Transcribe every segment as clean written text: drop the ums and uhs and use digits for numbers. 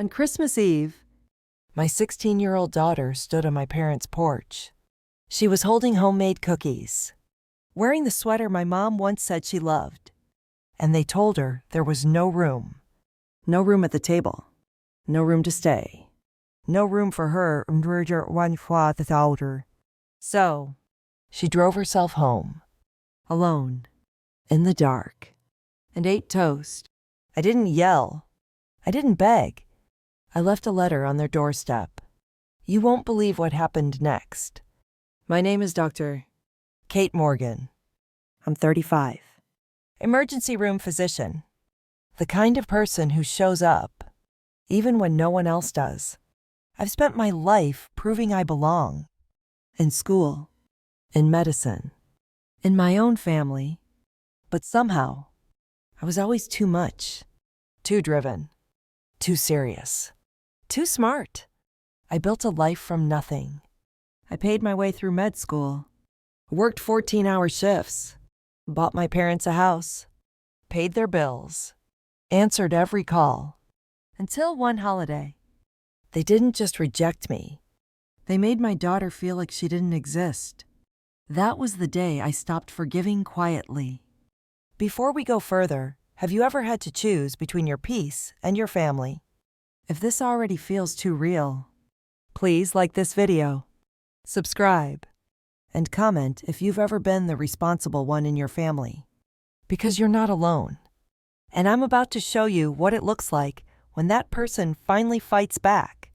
On Christmas Eve, my 16-year-old daughter stood on my parents' porch. She was holding homemade cookies, wearing the sweater my mom once said she loved. And they told her there was no room. No room at the table. No room to stay. No room for her. So, she drove herself home, alone, in the dark, and ate toast. I didn't yell. I didn't beg. I left a letter on their doorstep. You won't believe what happened next. My name is Dr. Kate Morgan. I'm 35. Emergency room physician. The kind of person who shows up, even when no one else does. I've spent my life proving I belong. In school, in medicine, in my own family. But somehow, I was always too much. Too driven. Too serious. Too smart. I built a life from nothing. I paid my way through med school, worked 14-hour shifts, bought my parents a house, paid their bills, answered every call. Until one holiday. They didn't just reject me. They made my daughter feel like she didn't exist. That was the day I stopped forgiving quietly. Before we go further, have you ever had to choose between your peace and your family? If this already feels too real, please like this video, subscribe, and comment if you've ever been the responsible one in your family. Because you're not alone. And I'm about to show you what it looks like when that person finally fights back.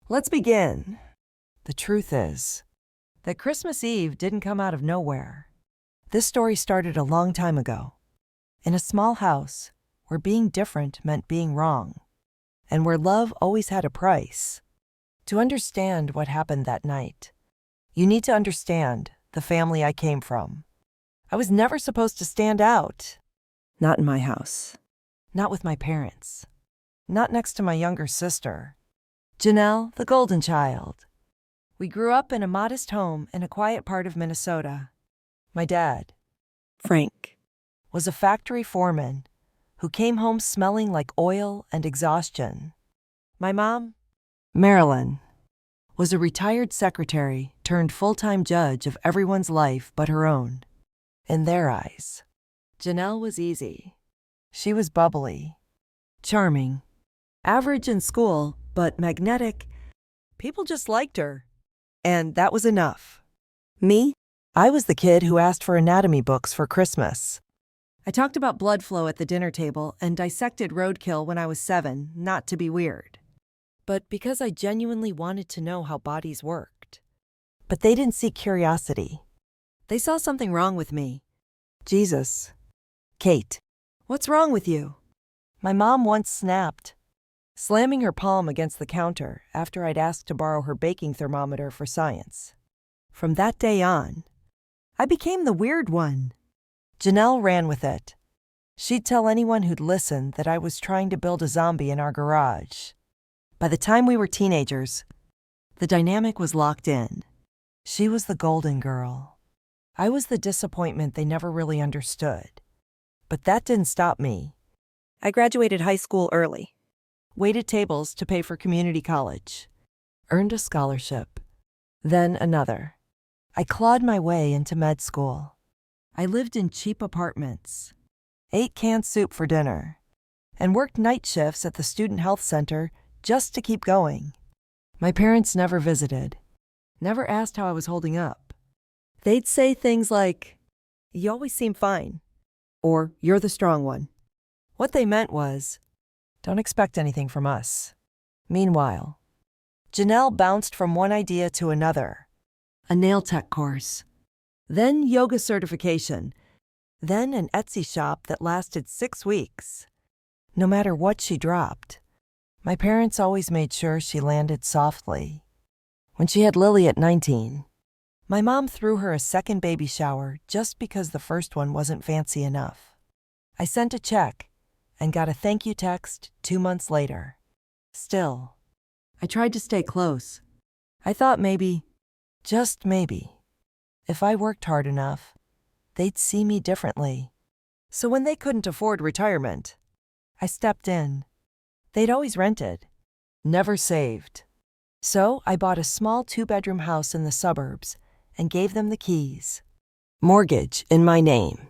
Let's begin. The truth is that Christmas Eve didn't come out of nowhere. This story started a long time ago, in a small house where being different meant being wrong, and where love always had a price. To understand what happened that night, you need to understand the family I came from. I was never supposed to stand out. Not in my house. Not with my parents. Not next to my younger sister, Janelle, the golden child. We grew up in a modest home in a quiet part of Minnesota. My dad, Frank, was a factory foreman who came home smelling like oil and exhaustion. My mom, Marilyn, was a retired secretary turned full-time judge of everyone's life but her own. In their eyes, Janelle was easy. She was bubbly, charming, average in school, but magnetic. People just liked her. And that was enough. Me? I was the kid who asked for anatomy books for Christmas. I talked about blood flow at the dinner table and dissected roadkill when I was 7, not to be weird, but because I genuinely wanted to know how bodies worked. But they didn't see curiosity. They saw something wrong with me. Jesus. Kate, what's wrong with you? My mom once snapped, slamming her palm against the counter after I'd asked to borrow her baking thermometer for science. From that day on, I became the weird one. Janelle ran with it. She'd tell anyone who'd listen that I was trying to build a zombie in our garage. By the time we were teenagers, the dynamic was locked in. She was the golden girl. I was the disappointment they never really understood. But that didn't stop me. I graduated high school early, waited tables to pay for community college, earned a scholarship, then another. I clawed my way into med school. I lived in cheap apartments, ate canned soup for dinner, and worked night shifts at the student health center just to keep going. My parents never visited, never asked how I was holding up. They'd say things like, "You always seem fine," or "You're the strong one." What they meant was, don't expect anything from us. Meanwhile, Janelle bounced from one idea to another. A nail tech course, then yoga certification, then an Etsy shop that lasted 6 weeks. No matter what she dropped, my parents always made sure she landed softly. When she had Lily at 19, my mom threw her a second baby shower just because the first one wasn't fancy enough. I sent a check and got a thank you text 2 months later. Still, I tried to stay close. I thought maybe, just maybe, if I worked hard enough, they'd see me differently. So when they couldn't afford retirement, I stepped in. They'd always rented, Never saved. So I bought a small 2-bedroom house in the suburbs and gave them the keys. Mortgage in my name.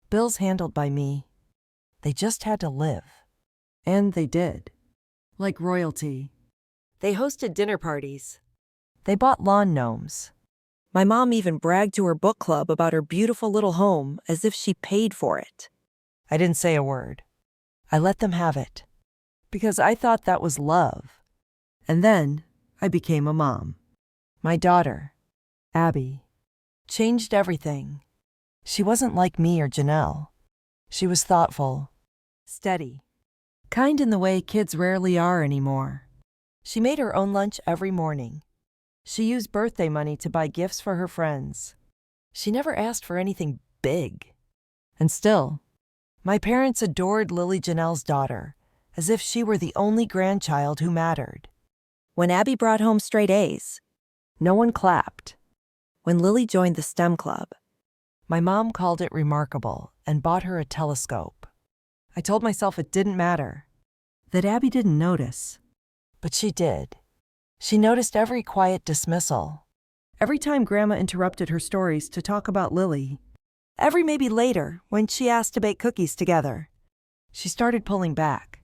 Bills handled by me. They just had to live. And they did. Like royalty. They hosted dinner parties. They bought lawn gnomes. My mom even bragged to her book club about her beautiful little home as if she paid for it. I didn't say a word. I let them have it. Because I thought that was love. And then I became a mom. My daughter, Abby, changed everything. She wasn't like me or Janelle. She was thoughtful, steady, kind in the way kids rarely are anymore. She made her own lunch every morning. She used birthday money to buy gifts for her friends. She never asked for anything big. And still, my parents adored Lily Janelle's daughter, as if she were the only grandchild who mattered. When Abby brought home straight A's, no one clapped. When Lily joined the STEM club, my mom called it remarkable and bought her a telescope. I told myself it didn't matter, that Abby didn't notice. But she did. She noticed every quiet dismissal, every time Grandma interrupted her stories to talk about Lily, every maybe later when she asked to bake cookies together. She started pulling back,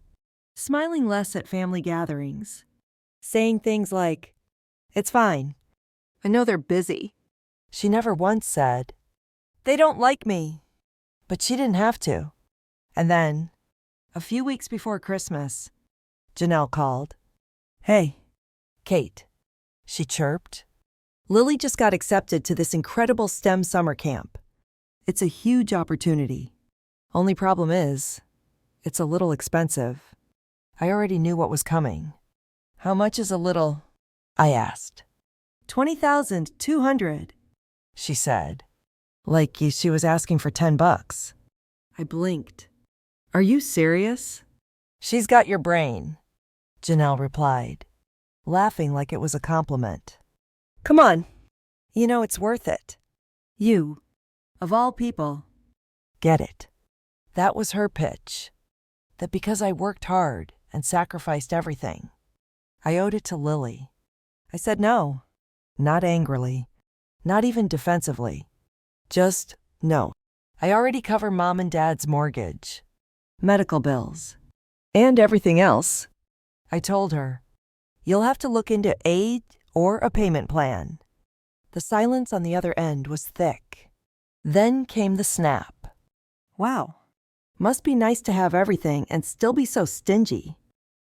smiling less at family gatherings, saying things like, "It's fine. I know they're busy." She never once said, "They don't like me." But she didn't have to. And then, a few weeks before Christmas, Janelle called. "Hey, Kate," she chirped. "Lily just got accepted to this incredible STEM summer camp. It's a huge opportunity. Only problem is, it's a little expensive." I already knew what was coming. "How much is a little?" I asked. $20,200, she said, like she was asking for $10. I blinked. "Are you serious?" "She's got your brain," Janelle replied, laughing like it was a compliment. "Come on. You know it's worth it." You, of all people, get it. That was her pitch. That because I worked hard and sacrificed everything, I owed it to Lily. I said no. Not angrily. Not even defensively. Just no. I already cover Mom and Dad's mortgage, medical bills, and everything else. I told her, "You'll have to look into aid or a payment plan." The silence on the other end was thick. Then came the snap. "Wow. Must be nice to have everything and still be so stingy."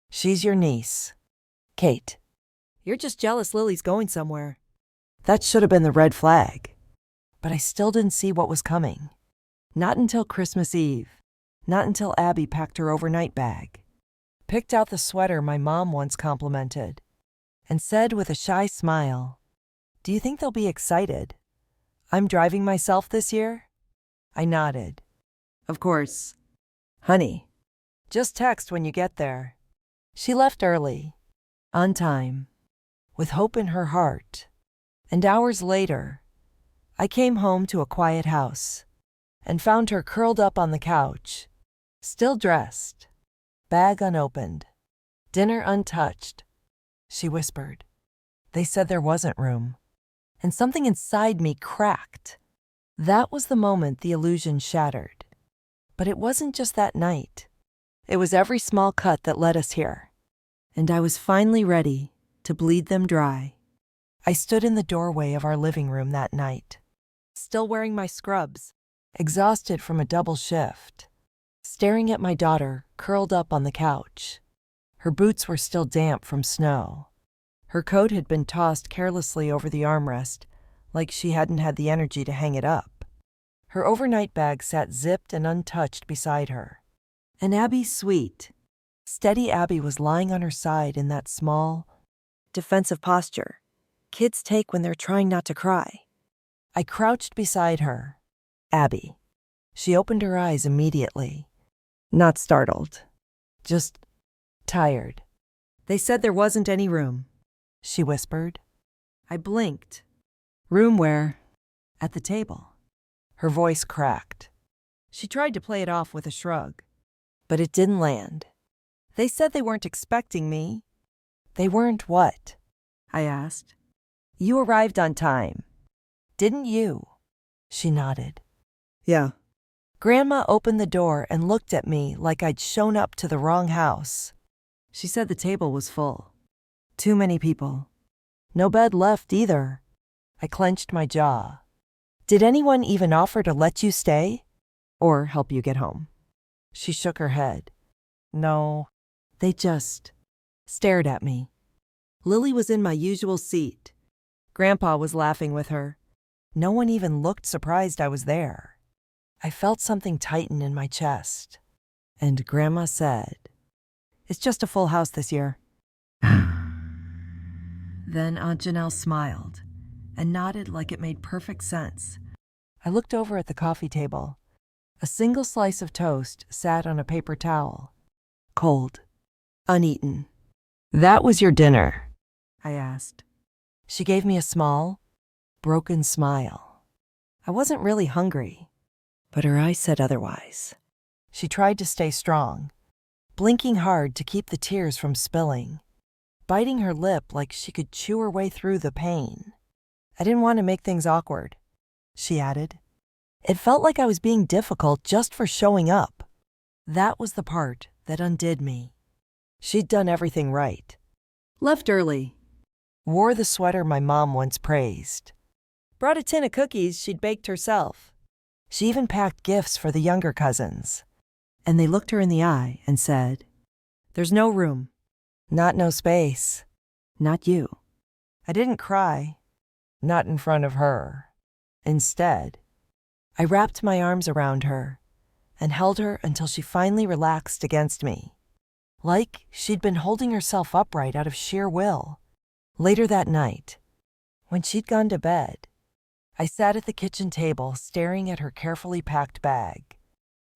"She's your niece, Kate. You're just jealous Lily's going somewhere." That should have been the red flag. But I still didn't see what was coming. Not until Christmas Eve. Not until Abby packed her overnight bag, picked out the sweater my mom once complimented, and said with a shy smile, "Do you think they'll be excited? I'm driving myself this year?" I nodded. "Of course. Honey, just text when you get there." She left early, on time, with hope in her heart. And hours later, I came home to a quiet house and found her curled up on the couch, still dressed, bag unopened, dinner untouched. She whispered. They said there wasn't room, and something inside me cracked. That was the moment the illusion shattered. But it wasn't just that night. It was every small cut that led us here. And I was finally ready to bleed them dry. I stood in the doorway of our living room that night, still wearing my scrubs, exhausted from a double shift, staring at my daughter curled up on the couch. Her boots were still damp from snow. Her coat had been tossed carelessly over the armrest, like she hadn't had the energy to hang it up. Her overnight bag sat zipped and untouched beside her. And Abby, sweet, steady Abby, was lying on her side in that small, defensive posture kids take when they're trying not to cry. I crouched beside her. "Abby." She opened her eyes immediately. Not startled, just tired. "They said there wasn't any room," she whispered. I blinked. "Room where?" "At the table." Her voice cracked. She tried to play it off with a shrug, but it didn't land. "They said they weren't expecting me." They weren't what? I asked. You arrived on time. Didn't you? She nodded. Yeah. Grandma opened the door and looked at me like I'd shown up to the wrong house. She said the table was full. Too many people. No bed left either. I clenched my jaw. Did anyone even offer to let you stay? Or help you get home? She shook her head. No. They just stared at me. Lily was in my usual seat. Grandpa was laughing with her. No one even looked surprised I was there. I felt something tighten in my chest. And Grandma said, "It's just a full house this year." Then Aunt Janelle smiled and nodded like it made perfect sense. I looked over at the coffee table. A single slice of toast sat on a paper towel. Cold. Uneaten. That was your dinner? I asked. She gave me a small, broken smile. I wasn't really hungry, but her eyes said otherwise. She tried to stay strong, blinking hard to keep the tears from spilling, biting her lip like she could chew her way through the pain. I didn't want to make things awkward, she added. It felt like I was being difficult just for showing up. That was the part that undid me. She'd done everything right. Left early. Wore the sweater my mom once praised. Brought a tin of cookies she'd baked herself. She even packed gifts for the younger cousins. And they looked her in the eye and said, "There's no room. Not no space. Not you." I didn't cry. Not in front of her. Instead, I wrapped my arms around her and held her until she finally relaxed against me, like she'd been holding herself upright out of sheer will. Later that night, when she'd gone to bed, I sat at the kitchen table staring at her carefully packed bag.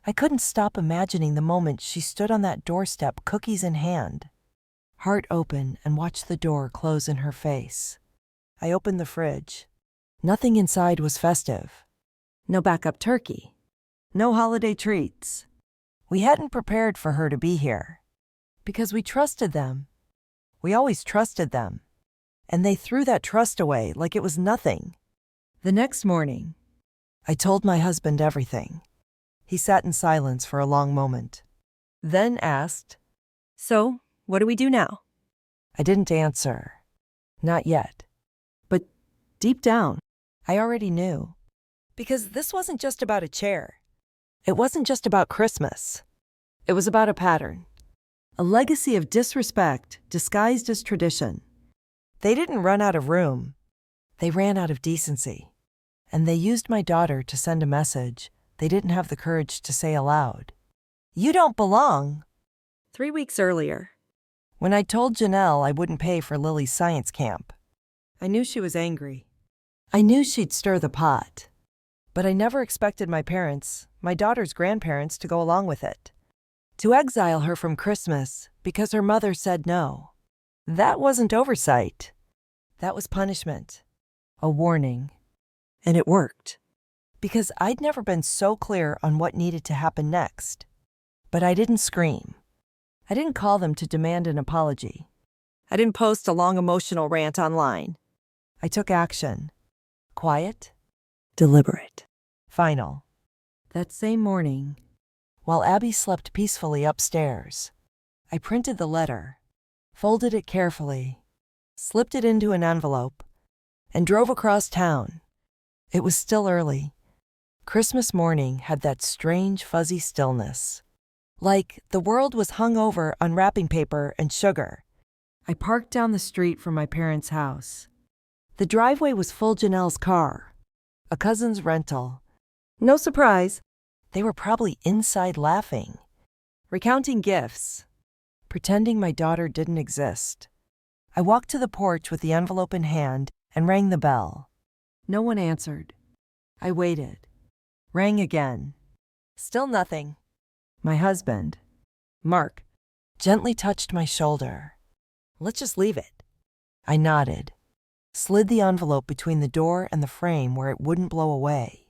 I couldn't stop imagining the moment she stood on that doorstep, cookies in hand, heart open, and watched the door close in her face. I opened the fridge. Nothing inside was festive. No backup turkey. No holiday treats. We hadn't prepared for her to be here. Because we trusted them. We always trusted them. And they threw that trust away like it was nothing. The next morning, I told my husband everything. He sat in silence for a long moment. Then asked, "So, what do we do now?" I didn't answer. Not yet. But deep down, I already knew. Because this wasn't just about a chair. It wasn't just about Christmas. It was about a pattern. A legacy of disrespect disguised as tradition. They didn't run out of room. They ran out of decency. And they used my daughter to send a message they didn't have the courage to say aloud. "You don't belong." 3 weeks earlier, when I told Janelle I wouldn't pay for Lily's science camp, I knew she was angry. I knew she'd stir the pot. But I never expected my parents, my daughter's grandparents, to go along with it. To exile her from Christmas because her mother said no. That wasn't oversight. That was punishment. A warning. And it worked. Because I'd never been so clear on what needed to happen next. But I didn't scream. I didn't call them to demand an apology. I didn't post a long emotional rant online. I took action. Quiet. Deliberate. Final. That same morning, while Abby slept peacefully upstairs, I printed the letter, folded it carefully, slipped it into an envelope, and drove across town. It was still early. Christmas morning had that strange fuzzy stillness, like the world was hung over on wrapping paper and sugar. I parked down the street from my parents' house. The driveway was full Janelle's car, a cousin's rental. No surprise, they were probably inside laughing, recounting gifts, pretending my daughter didn't exist. I walked to the porch with the envelope in hand and rang the bell. No one answered. I waited. Rang again. Still nothing. My husband, Mark, gently touched my shoulder. "Let's just leave it." I nodded, slid the envelope between the door and the frame where it wouldn't blow away.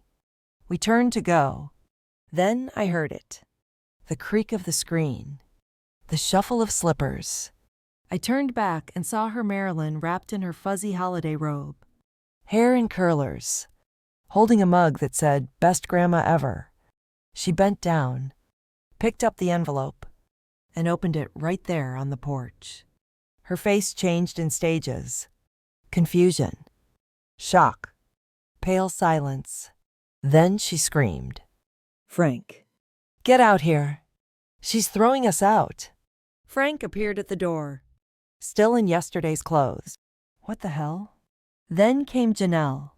We turned to go. Then I heard it. The creak of the screen. The shuffle of slippers. I turned back and saw her Marilyn wrapped in her fuzzy holiday robe, hair in curlers, holding a mug that said, "Best Grandma Ever." She bent down, picked up the envelope, and opened it right there on the porch. Her face changed in stages. Confusion, shock, pale silence. Then she screamed, "Frank, get out here. She's throwing us out." Frank appeared at the door, still in yesterday's clothes. What the hell? Then came Janelle,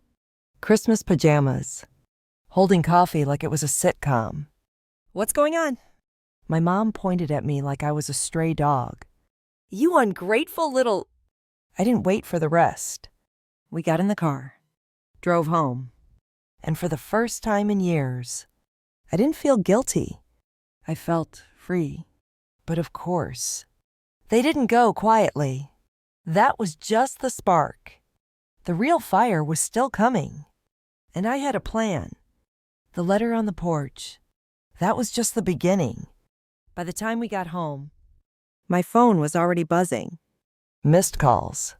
Christmas pajamas, holding coffee like it was a sitcom. "What's going on?" My mom pointed at me like I was a stray dog. "You ungrateful little—" I didn't wait for the rest. We got in the car, drove home, and for the first time in years, I didn't feel guilty. I felt free. But of course, they didn't go quietly. That was just the spark. The real fire was still coming. And I had a plan. The letter on the porch, that was just the beginning. By the time we got home, my phone was already buzzing. Missed calls,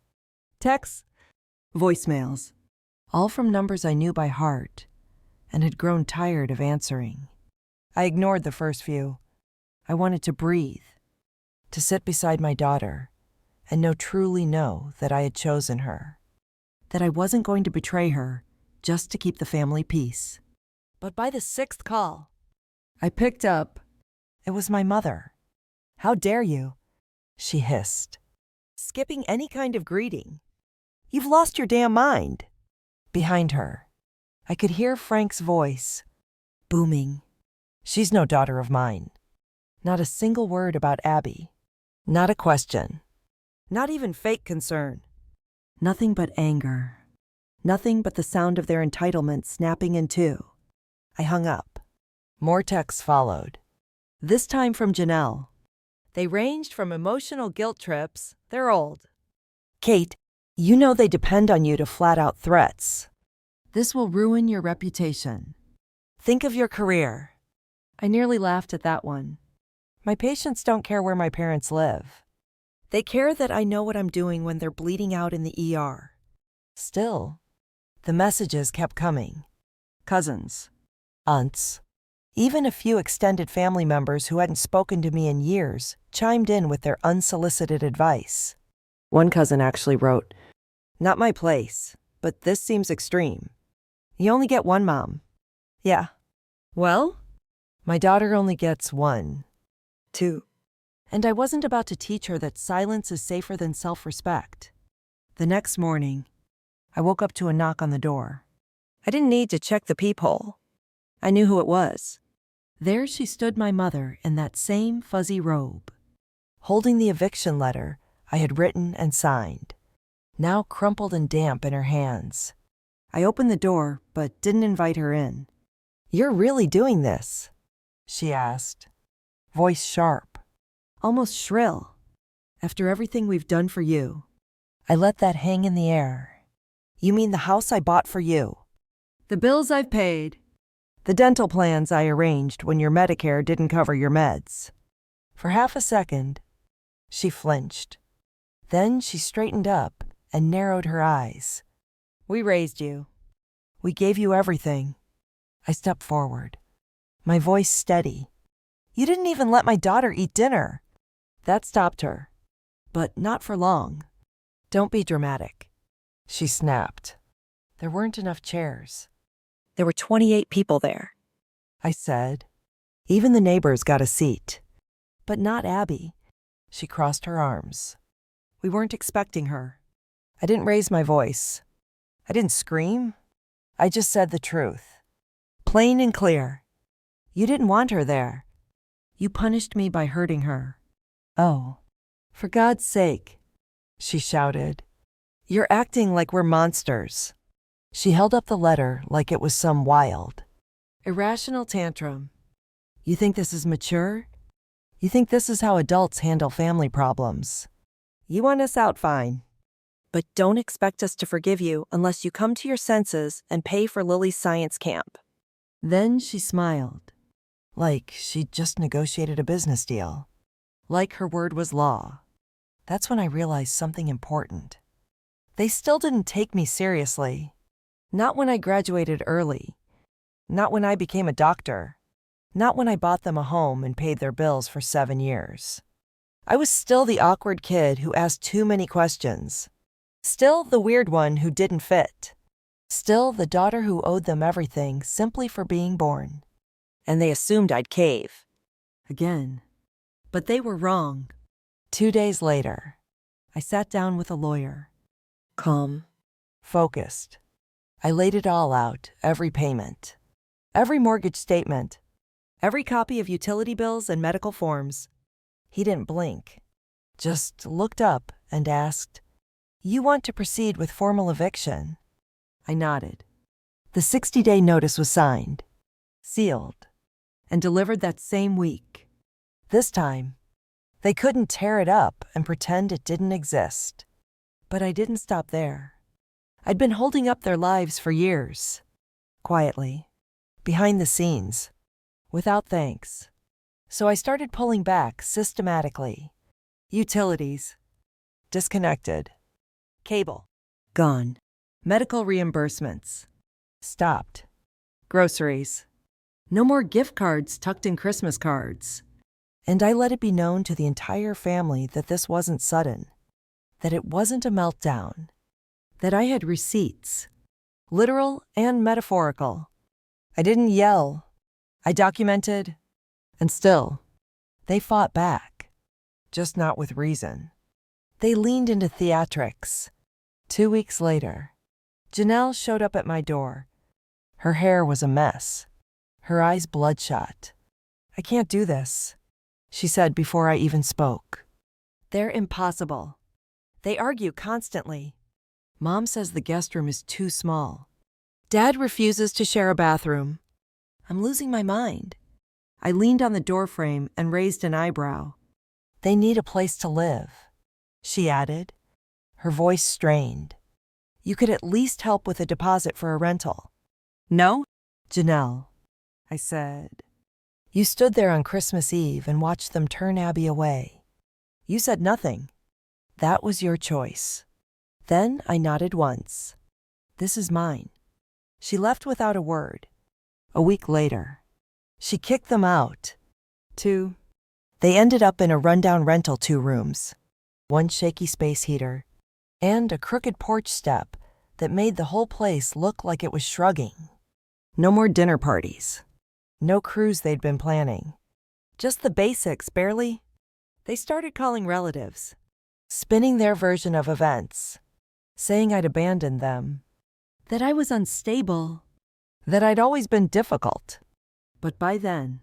texts, voicemails, all from numbers I knew by heart and had grown tired of answering. I ignored the first few. I wanted to breathe, to sit beside my daughter and truly know that I had chosen her, that I wasn't going to betray her just to keep the family peace. But by the sixth call, I picked up. It was my mother. "How dare you?" she hissed, skipping any kind of greeting. "You've lost your damn mind." Behind her, I could hear Frank's voice, booming. "She's no daughter of mine." Not a single word about Abby. Not a question. Not even fake concern. Nothing but anger. Nothing but the sound of their entitlement snapping in two. I hung up. More texts followed. This time from Janelle. They ranged from emotional guilt trips, they're old. "Kate, you know they depend on you, to flat-out threats. This will ruin your reputation. Think of your career." I nearly laughed at that one. My patients don't care where my parents live. They care that I know what I'm doing when they're bleeding out in the ER. Still, the messages kept coming. Cousins, aunts, even a few extended family members who hadn't spoken to me in years chimed in with their unsolicited advice. One cousin actually wrote, "Not my place, but this seems extreme. You only get one mom." Yeah. Well, my daughter only gets one, two. And I wasn't about to teach her that silence is safer than self-respect. The next morning, I woke up to a knock on the door. I didn't need to check the peephole. I knew who it was. There she stood, my mother, in that same fuzzy robe, holding the eviction letter I had written and signed, now crumpled and damp in her hands. I opened the door, but didn't invite her in. "You're really doing this?" she asked, voice sharp, almost shrill. "After everything we've done for you." I let that hang in the air. "You mean the house I bought for you? The bills I've paid? The dental plans I arranged when your Medicare didn't cover your meds?" For half a second, she flinched. Then she straightened up and narrowed her eyes. "We raised you. We gave you everything." I stepped forward, my voice steady. "You didn't even let my daughter eat dinner." That stopped her, but not for long. "Don't be dramatic," she snapped. There weren't enough chairs. "There were 28 people there," I said. "Even the neighbors got a seat." "But not Abby." She crossed her arms. "We weren't expecting her." I didn't raise my voice. I didn't scream. I just said the truth. Plain and clear. "You didn't want her there. You punished me by hurting her." "Oh, for God's sake," she shouted. "You're acting like we're monsters." She held up the letter like it was some wild, irrational tantrum. "You think this is mature? You think this is how adults handle family problems? You want us out, fine. But don't expect us to forgive you unless you come to your senses and pay for Lily's science camp." Then she smiled, like she'd just negotiated a business deal, like her word was law. That's when I realized something important. They still didn't take me seriously. Not when I graduated early. Not when I became a doctor. Not when I bought them a home and paid their bills for 7 years. I was still the awkward kid who asked too many questions. Still the weird one who didn't fit. Still the daughter who owed them everything simply for being born. And they assumed I'd cave. Again. But they were wrong. 2 days later, I sat down with a lawyer. Calm. Focused. I laid it all out, every payment. Every mortgage statement. Every copy of utility bills and medical forms. He didn't blink. Just looked up and asked, "You want to proceed with formal eviction?" I nodded. The 60-day notice was signed, sealed, and delivered that same week. This time, they couldn't tear it up and pretend it didn't exist. But I didn't stop there. I'd been holding up their lives for years. Quietly. Behind the scenes. Without thanks. So I started pulling back systematically. Utilities. Disconnected. Cable. Gone. Medical reimbursements. Stopped. Groceries. No more gift cards tucked in Christmas cards. And I let it be known to the entire family that this wasn't sudden. That it wasn't a meltdown. That I had receipts. Literal and metaphorical. I didn't yell. I documented. And still, they fought back. Just not with reason. They leaned into theatrics. 2 weeks later, Janelle showed up at my door. Her hair was a mess. Her eyes bloodshot. "I can't do this," she said before I even spoke. "They're impossible. They argue constantly. Mom says the guest room is too small. Dad refuses to share a bathroom. I'm losing my mind." I leaned on the doorframe and raised an eyebrow. "They need a place to live," she added, her voice strained. "You could at least help with a deposit for a rental." "No, Janelle," I said. "You stood there on Christmas Eve and watched them turn Abby away. You said nothing. That was your choice." Then I nodded once. "This is mine." She left without a word. A week later, she kicked them out. They ended up in a rundown rental 2 rooms, 1 shaky space heater, and a crooked porch step that made the whole place look like it was shrugging. No more dinner parties. No cruise they'd been planning. Just the basics, barely. They started calling relatives, spinning their version of events, saying I'd abandoned them, that I was unstable, that I'd always been difficult. But by then,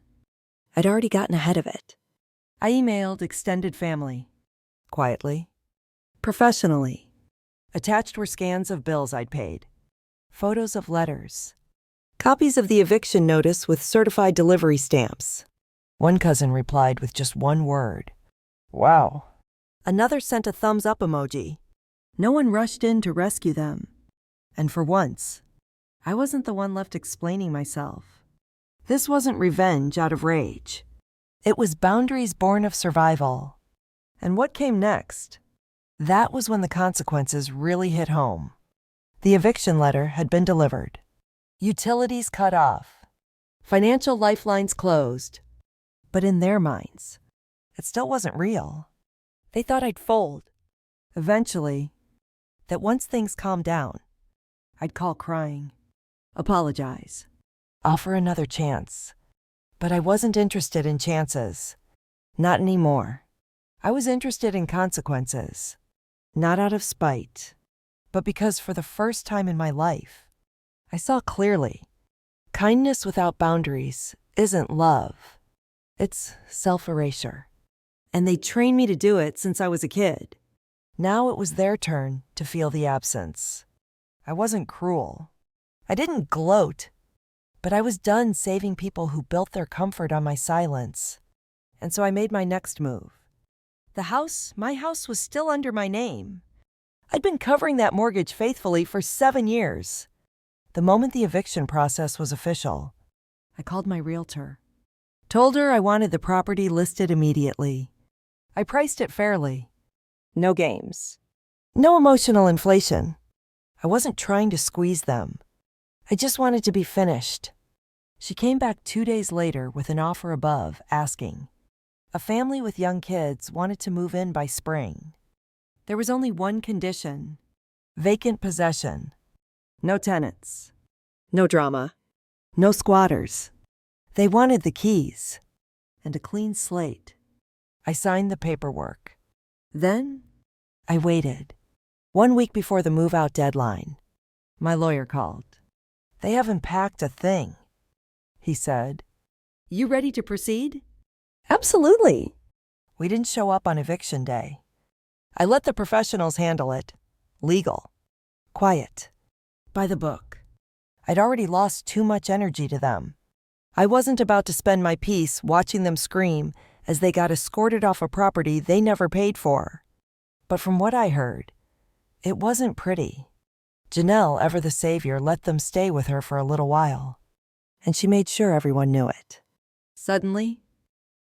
I'd already gotten ahead of it. I emailed extended family. Quietly. Professionally. Attached were scans of bills I'd paid. Photos of letters. Copies of the eviction notice with certified delivery stamps. One cousin replied with just 1 word. "Wow." Another sent a thumbs up emoji. No one rushed in to rescue them. And for once, I wasn't the one left explaining myself. This wasn't revenge out of rage. It was boundaries born of survival. And what came next? That was when the consequences really hit home. The eviction letter had been delivered. Utilities cut off. Financial lifelines closed. But in their minds, it still wasn't real. They thought I'd fold. Eventually, that once things calmed down, I'd call crying. Apologize. Offer another chance. But I wasn't interested in chances. Not anymore. I was interested in consequences. Not out of spite, but because for the first time in my life, I saw clearly. Kindness without boundaries isn't love. It's self-erasure. And they trained me to do it since I was a kid. Now it was their turn to feel the absence. I wasn't cruel. I didn't gloat. But I was done saving people who built their comfort on my silence. And so I made my next move. My house was still under my name. I'd been covering that mortgage faithfully for 7 years. The moment the eviction process was official, I called my realtor. Told her I wanted the property listed immediately. I priced it fairly. No games. No emotional inflation. I wasn't trying to squeeze them. I just wanted to be finished. She came back 2 days later with an offer above, asking. A family with young kids wanted to move in by spring. There was only one condition: vacant possession. No tenants. No drama. No squatters. They wanted the keys and a clean slate. I signed the paperwork. Then I waited. 1 week before the move-out deadline, my lawyer called. They haven't packed a thing, he said. You ready to proceed? Absolutely. We didn't show up on eviction day. I let the professionals handle it. Legal. Quiet. By the book. I'd already lost too much energy to them. I wasn't about to spend my peace watching them scream as they got escorted off a property they never paid for. But from what I heard, it wasn't pretty. Janelle, ever the savior, let them stay with her for a little while, and she made sure everyone knew it. Suddenly,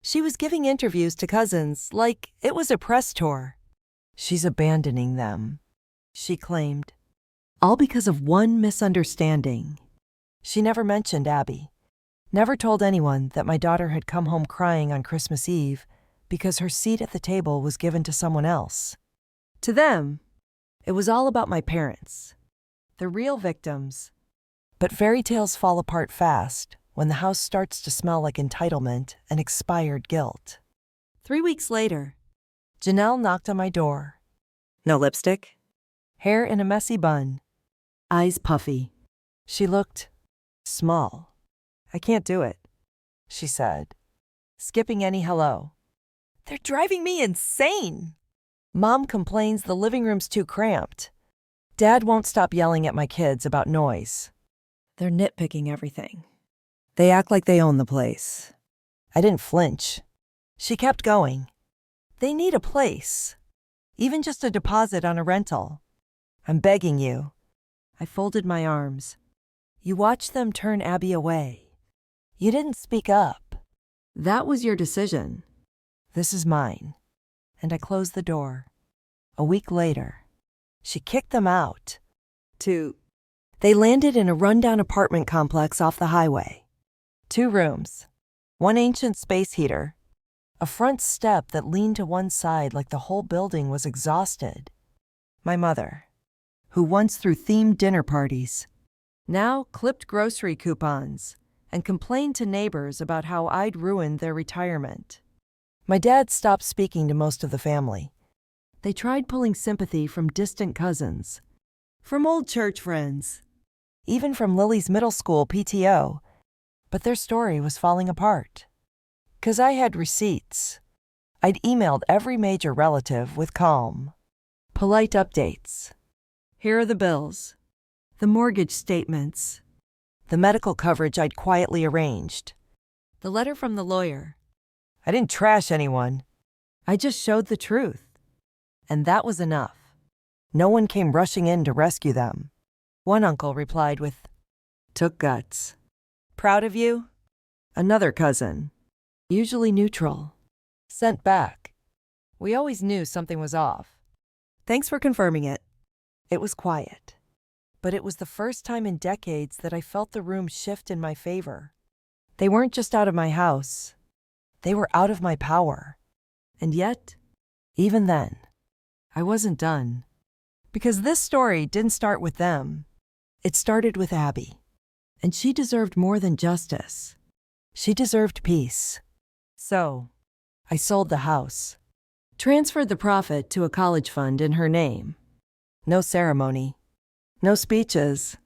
she was giving interviews to cousins like it was a press tour. She's abandoning them, she claimed, all because of one misunderstanding. She never mentioned Abby, never told anyone that my daughter had come home crying on Christmas Eve because her seat at the table was given to someone else. To them, it was all about my parents, the real victims. But fairy tales fall apart fast when the house starts to smell like entitlement and expired guilt. 3 weeks later, Janelle knocked on my door. No lipstick, hair in a messy bun, eyes puffy. She looked small. I can't do it, she said, skipping any hello. They're driving me insane. Mom complains the living room's too cramped. Dad won't stop yelling at my kids about noise. They're nitpicking everything. They act like they own the place. I didn't flinch. She kept going. They need a place. Even just a deposit on a rental. I'm begging you. I folded my arms. You watched them turn Abby away. You didn't speak up. That was your decision. This is mine. And I closed the door. A week later, she kicked them out. They landed in a rundown apartment complex off the highway. 2 rooms, 1 ancient space heater, a front step that leaned to one side like the whole building was exhausted. My mother, who once threw themed dinner parties, now clipped grocery coupons and complained to neighbors about how I'd ruined their retirement. My dad stopped speaking to most of the family. They tried pulling sympathy from distant cousins, from old church friends, even from Lily's middle school PTO, but their story was falling apart. 'Cause I had receipts. I'd emailed every major relative with calm, polite updates. Here are the bills, the mortgage statements, the medical coverage I'd quietly arranged, the letter from the lawyer. I didn't trash anyone. I just showed the truth. And that was enough. No one came rushing in to rescue them. One uncle replied with, "Took guts. Proud of you?" Another cousin, usually neutral, sent back, "We always knew something was off. Thanks for confirming it." It was quiet, but it was the first time in decades that I felt the room shift in my favor. They weren't just out of my house. They were out of my power. And yet, even then, I wasn't done. Because this story didn't start with them. It started with Abby. And she deserved more than justice. She deserved peace. So, I sold the house. Transferred the profit to a college fund in her name. No ceremony. No speeches.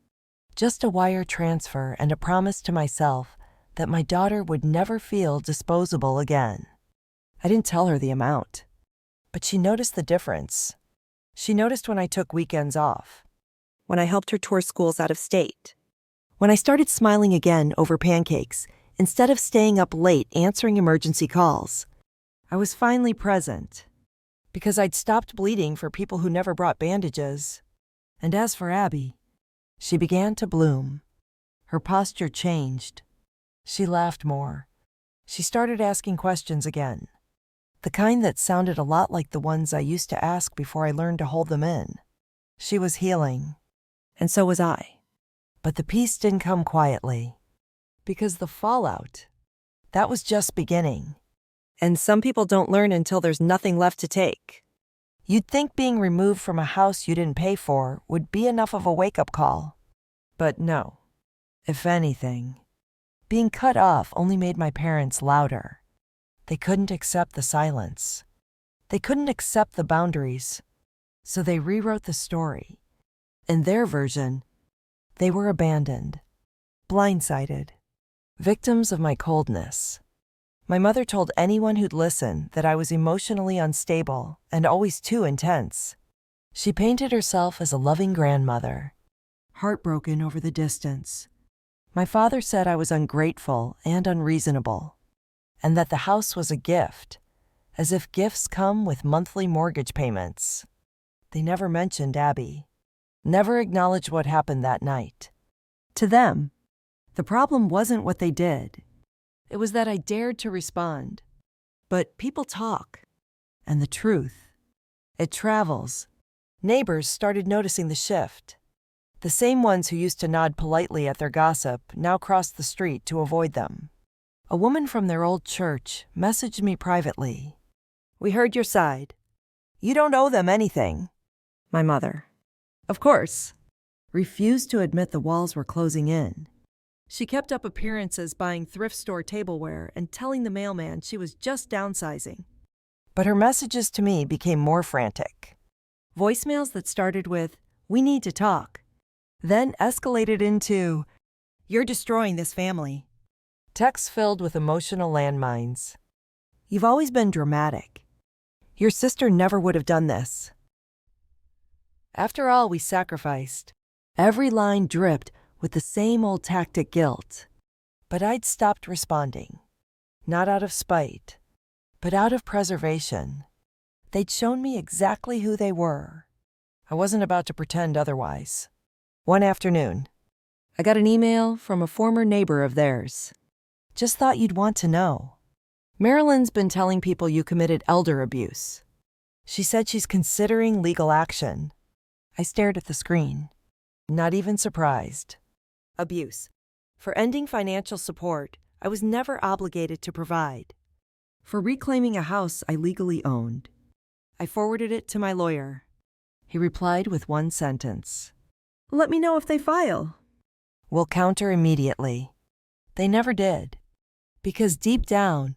Just a wire transfer and a promise to myself that my daughter would never feel disposable again. I didn't tell her the amount, but she noticed the difference. She noticed when I took weekends off, when I helped her tour schools out of state, when I started smiling again over pancakes instead of staying up late answering emergency calls. I was finally present, because I'd stopped bleeding for people who never brought bandages. And as for Abby, she began to bloom. Her posture changed. She laughed more. She started asking questions again. the kind that sounded a lot like the ones I used to ask before I learned to hold them in. She was healing. And so was I. But the peace didn't come quietly. Because the fallout, that was just beginning. And some people don't learn until there's nothing left to take. You'd think being removed from a house you didn't pay for would be enough of a wake-up call. But no. If anything, being cut off only made my parents louder. They couldn't accept the silence. They couldn't accept the boundaries. So they rewrote the story. In their version, they were abandoned, blindsided, victims of my coldness. My mother told anyone who'd listen that I was emotionally unstable and always too intense. She painted herself as a loving grandmother, heartbroken over the distance. My father said I was ungrateful and unreasonable, and that the house was a gift, as if gifts come with monthly mortgage payments. They never mentioned Abby, never acknowledged what happened that night. To them, the problem wasn't what they did. It was that I dared to respond. But people talk, and the truth, it travels. Neighbors started noticing the shift. The same ones who used to nod politely at their gossip now crossed the street to avoid them. A woman from their old church messaged me privately. "We heard your side. You don't owe them anything." My mother, of course, refused to admit the walls were closing in. She kept up appearances buying thrift store tableware and telling the mailman she was just downsizing. But her messages to me became more frantic. Voicemails that started with, "We need to talk," then escalated into, "You're destroying this family." Texts filled with emotional landmines. "You've always been dramatic. Your sister never would have done this." After all we sacrificed, every line dripped with the same old tactic guilt. But I'd stopped responding. Not out of spite, but out of preservation. They'd shown me exactly who they were. I wasn't about to pretend otherwise. One afternoon, I got an email from a former neighbor of theirs. "Just thought you'd want to know. Marilyn's been telling people you committed elder abuse. She said she's considering legal action." I stared at the screen, not even surprised. Abuse. For ending financial support I was never obligated to provide. For reclaiming a house I legally owned. I forwarded it to my lawyer. He replied with one sentence. "Let me know if they file." "We'll counter immediately." They never did. Because deep down,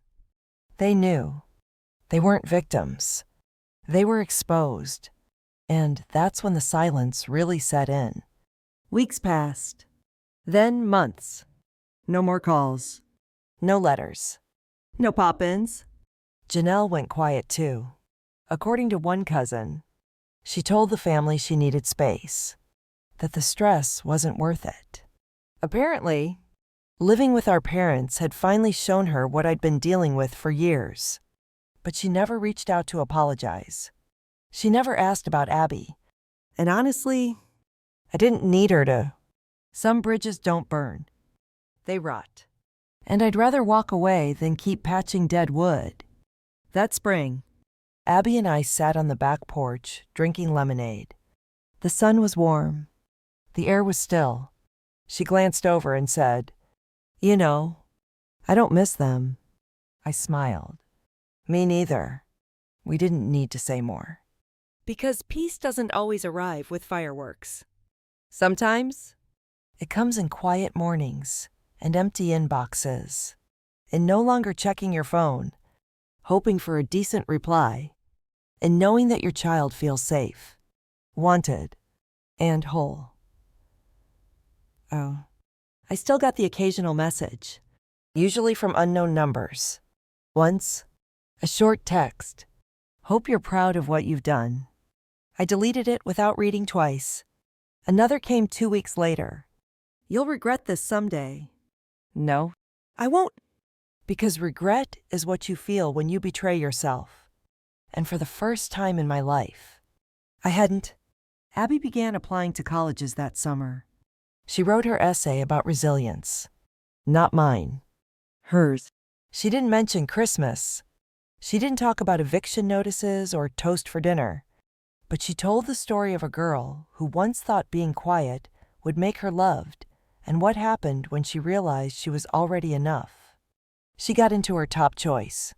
they knew. They weren't victims. They were exposed. And that's when the silence really set in. Weeks passed. Then months. No more calls. No letters. No pop-ins. Janelle went quiet too. According to one cousin, she told the family she needed space, that the stress wasn't worth it. Apparently, living with our parents had finally shown her what I'd been dealing with for years. But she never reached out to apologize. She never asked about Abby. And honestly, I didn't need her to. Some bridges don't burn. They rot. And I'd rather walk away than keep patching dead wood. That spring, Abby and I sat on the back porch, drinking lemonade. The sun was warm. The air was still. She glanced over and said, "You know, I don't miss them." I smiled. Me neither. We didn't need to say more. Because peace doesn't always arrive with fireworks. Sometimes, it comes in quiet mornings and empty inboxes, and no longer checking your phone, hoping for a decent reply, and knowing that your child feels safe, wanted, and whole. Oh, I still got the occasional message, usually from unknown numbers. Once, a short text, "Hope you're proud of what you've done." I deleted it without reading twice. Another came 2 weeks later. "You'll regret this someday." No, I won't. Because regret is what you feel when you betray yourself. And for the first time in my life, I hadn't. Abby began applying to colleges that summer. She wrote her essay about resilience. Not mine. Hers. She didn't mention Christmas. She didn't talk about eviction notices or toast for dinner, but she told the story of a girl who once thought being quiet would make her loved, and what happened when she realized she was already enough. She got into her top choice.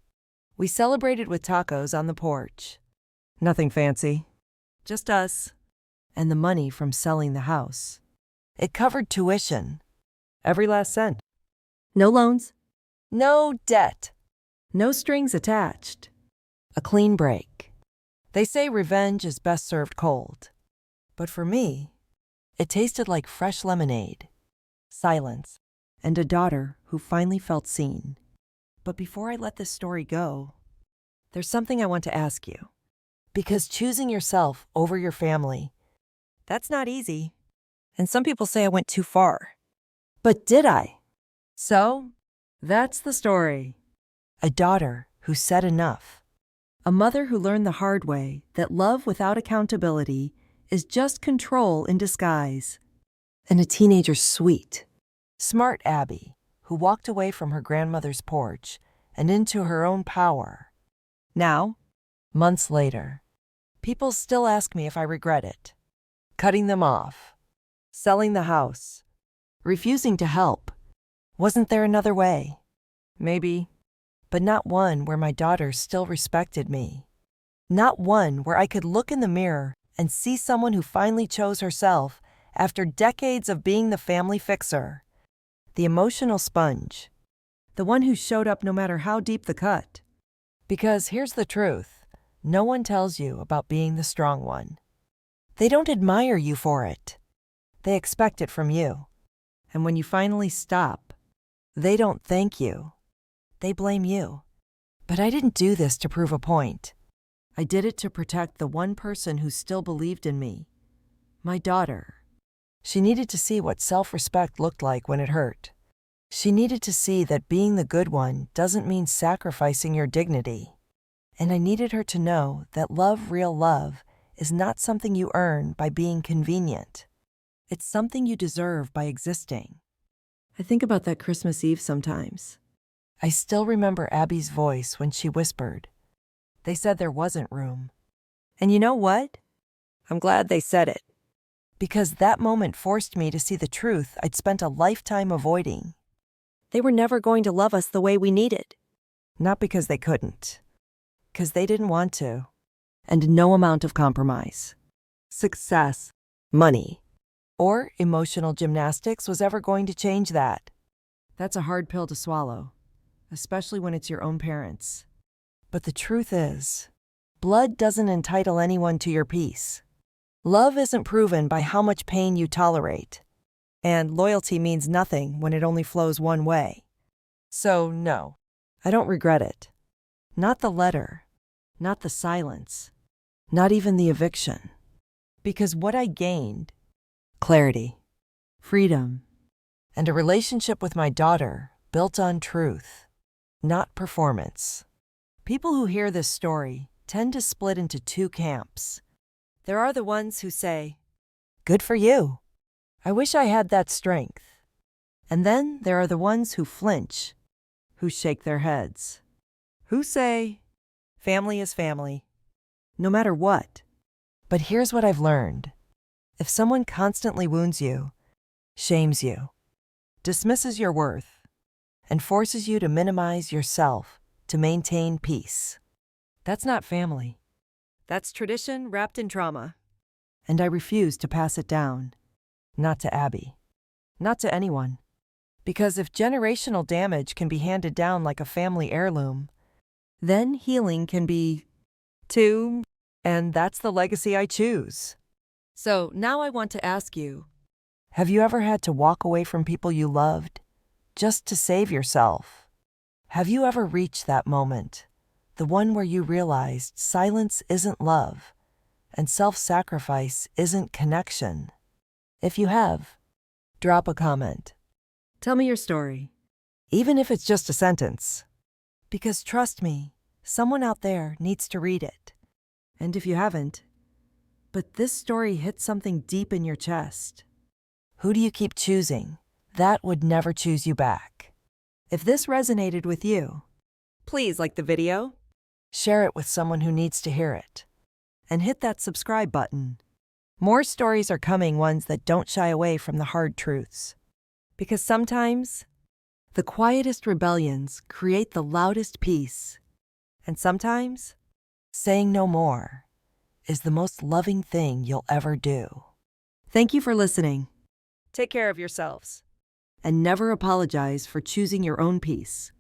We celebrated with tacos on the porch. Nothing fancy. Just us. And the money from selling the house. It covered tuition. Every last cent. No loans. No debt. No strings attached. A clean break. They say revenge is best served cold. But for me, it tasted like fresh lemonade, silence, and a daughter who finally felt seen. But before I let this story go, there's something I want to ask you. Because choosing yourself over your family, that's not easy. And some people say I went too far. But did I? So, that's the story. A daughter who said enough. A mother who learned the hard way that love without accountability is just control in disguise. And a teenager's sweet, smart Abby who walked away from her grandmother's porch and into her own power. Now, months later, people still ask me if I regret it. Cutting them off, selling the house, refusing to help. Wasn't there another way? Maybe, but not one where my daughter still respected me. Not one where I could look in the mirror and see someone who finally chose herself after decades of being the family fixer. The emotional sponge. The one who showed up no matter how deep the cut. Because here's the truth. No one tells you about being the strong one. They don't admire you for it. They expect it from you. And when you finally stop, they don't thank you. They blame you. But I didn't do this to prove a point. I did it to protect the one person who still believed in me. My daughter. She needed to see what self-respect looked like when it hurt. She needed to see that being the good one doesn't mean sacrificing your dignity. And I needed her to know that love, real love, is not something you earn by being convenient. It's something you deserve by existing. I think about that Christmas Eve sometimes. I still remember Abby's voice when she whispered. They said there wasn't room. And you know what? I'm glad they said it. Because that moment forced me to see the truth I'd spent a lifetime avoiding. They were never going to love us the way we needed. Not because they couldn't. Because they didn't want to. And no amount of compromise, success, money, or emotional gymnastics was ever going to change that. That's a hard pill to swallow, especially when it's your own parents. But the truth is, blood doesn't entitle anyone to your peace. Love isn't proven by how much pain you tolerate. And loyalty means nothing when it only flows one way. So no, I don't regret it. Not the letter, not the silence. Not even the eviction. Because what I gained, clarity, freedom, and a relationship with my daughter built on truth, not performance. People who hear this story tend to split into two camps. There are the ones who say, "Good for you. I wish I had that strength." And then there are the ones who flinch, who shake their heads, who say, "Family is family. No matter what." But here's what I've learned. If someone constantly wounds you, shames you, dismisses your worth, and forces you to minimize yourself to maintain peace, that's not family. That's tradition wrapped in trauma. And I refuse to pass it down. Not to Abby. Not to anyone. Because if generational damage can be handed down like a family heirloom, then healing can be too. And that's the legacy I choose. So now I want to ask you, have you ever had to walk away from people you loved just to save yourself? Have you ever reached that moment, the one where you realized silence isn't love and self-sacrifice isn't connection? If you have, drop a comment. Tell me your story, even if it's just a sentence. Because trust me, someone out there needs to read it. And if you haven't, but this story hit something deep in your chest, who do you keep choosing? That would never choose you back. If this resonated with you, please like the video, share it with someone who needs to hear it, and hit that subscribe button. More stories are coming, ones that don't shy away from the hard truths. Because sometimes, the quietest rebellions create the loudest peace. And sometimes, saying no more is the most loving thing you'll ever do. Thank you for listening. Take care of yourselves. And never apologize for choosing your own peace.